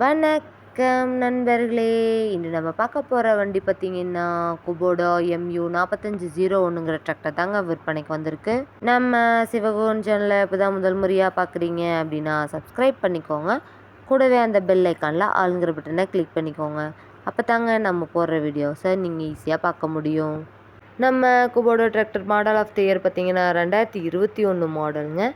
வணக்கம் நண்பர்களே. இன்று நம்ம பார்க்க போகிற வண்டி பார்த்திங்கன்னா குபோடா MU 4501ங்கிற டிராக்டர் தாங்க விற்பனைக்கு வந்திருக்கு. நம்ம சிவகுகன் சேனலை இப்போ தான் முதல் முறையாக பார்க்குறீங்க அப்படின்னா சப்ஸ்கிரைப் பண்ணிக்கோங்க. கூடவே அந்த பெல் ஐக்கானில் ஆளுங்கிற பட்டனை கிளிக் பண்ணிக்கோங்க. அப்போ தாங்க நம்ம போடுற வீடியோஸை நீங்கள் ஈஸியாக பார்க்க முடியும். நம்ம Kubota tractor model of the year பார்த்திங்கன்னா 2021 மாடலுங்க.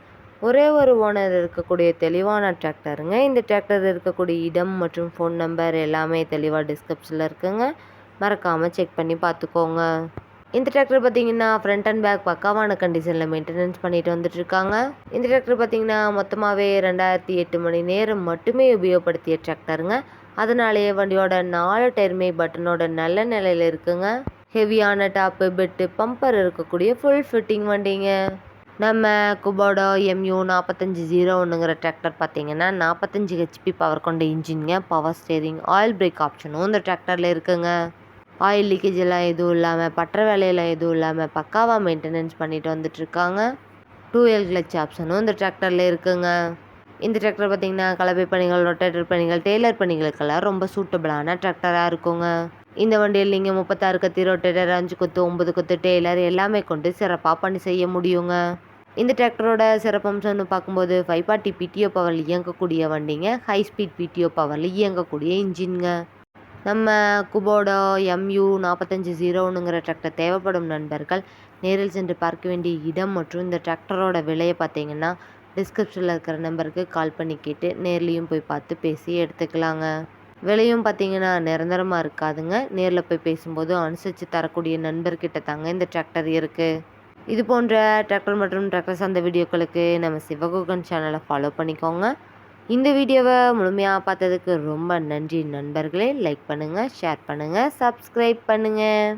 ஒரே ஒரு ஓனர் இருக்கக்கூடிய தெளிவான டிராக்டருங்க. இந்த டிராக்டர் இருக்கக்கூடிய இடம் மற்றும் ஃபோன் நம்பர் எல்லாமே தெளிவாக டிஸ்கிரிப்ஷனில் இருக்குங்க. மறக்காமல் செக் பண்ணி பார்த்துக்கோங்க. இந்த டிராக்டர் பார்த்திங்கன்னா ஃப்ரண்ட் அண்ட் பேக் பக்காவான கண்டிஷனில் மெயின்டெனன்ஸ் பண்ணிட்டு வந்துட்டுருக்காங்க. இந்த டிராக்டர் பார்த்திங்கன்னா மொத்தமாகவே 2008 மணி நேரம் மட்டுமே உபயோகப்படுத்திய டிராக்டருங்க. அதனாலேயே வண்டியோட 4 டயருமே பட்டனோட நல்ல நிலையில் இருக்குங்க. ஹெவியான டாப்பு பெட்டு பம்பர் இருக்கக்கூடிய ஃபுல் ஃபிட்டிங் வண்டிங்க. நம்ம குபோடா MU 4501ங்கிற டிராக்டர் பார்த்திங்கன்னா 45 HP பவர் கொண்ட இன்ஜின்ங்க. பவர் ஸ்டேரிங் ஆயில் பிரேக் ஆப்ஷனும் இந்த டிராக்டரில் இருக்குங்க. ஆயில் லீக்கேஜ் எல்லாம் எதுவும் இல்லாமல் பற்ற வேலையெல்லாம் எதுவும் இல்லாமல் பக்காவாக மெயின்டெனன்ஸ் பண்ணிட்டு வந்துட்டுருக்காங்க. 2L கிளச் ஆப்ஷனும் இந்த டிராக்டரில் இருக்குங்க. இந்த டிராக்டர் பார்த்திங்கன்னா கலப்பை பணிகள் ரொட்டேட்டர் பணிகள் டெய்லர் பணிகளுக்கெல்லாம் ரொம்ப சூட்டபிளான டிராக்டராக இருக்குங்க. இந்த வண்டியில் நீங்கள் 36 கத்தி ரொட்டேட்டர் 5 கொத்து 9 கொத்து டெய்லர் எல்லாமே கொண்டு சிறப்பாக பணி செய்ய முடியுங்க. இந்த டிராக்டரோட சிறப்பம்சம்னு பார்க்கும்போது 540 PTO பவரில் இயங்கக்கூடிய வண்டிங்க. ஹை ஸ்பீட் PTO பவரில் இயங்கக்கூடிய இன்ஜின்ங்க. நம்ம குபோடா MU 4501ங்கிற டிராக்டர் தேவைப்படும் நண்பர்கள் நேரில் சென்று பார்க்க வேண்டிய இடம் மற்றும் இந்த டிராக்டரோட விலையை பார்த்தீங்கன்னா டிஸ்கிரிப்ஷனில் இருக்கிற நம்பருக்கு கால் பண்ணி கேட்டு நேர்லேயும் போய் பார்த்து பேசி எடுத்துக்கலாங்க. விலையும் பார்த்தீங்கன்னா நிரந்தரமாக இருக்காதுங்க. நேரில் போய் பேசும்போது அனுசரித்து தரக்கூடிய நண்பர்கிட்ட தாங்க இந்த டிராக்டர் இருக்குது. இது போன்ற டிராக்டர் மற்றும் டிராக்டர் சார்ந்த வீடியோக்களுக்கு நம்ம சிவகுகன் சேனலை ஃபாலோ பண்ணிக்கோங்க. இந்த வீடியோவை முழுமையாக பார்த்ததுக்கு ரொம்ப நன்றி நண்பர்களே. லைக் பண்ணுங்கள், ஷேர் பண்ணுங்கள், சப்ஸ்கிரைப் பண்ணுங்கள்.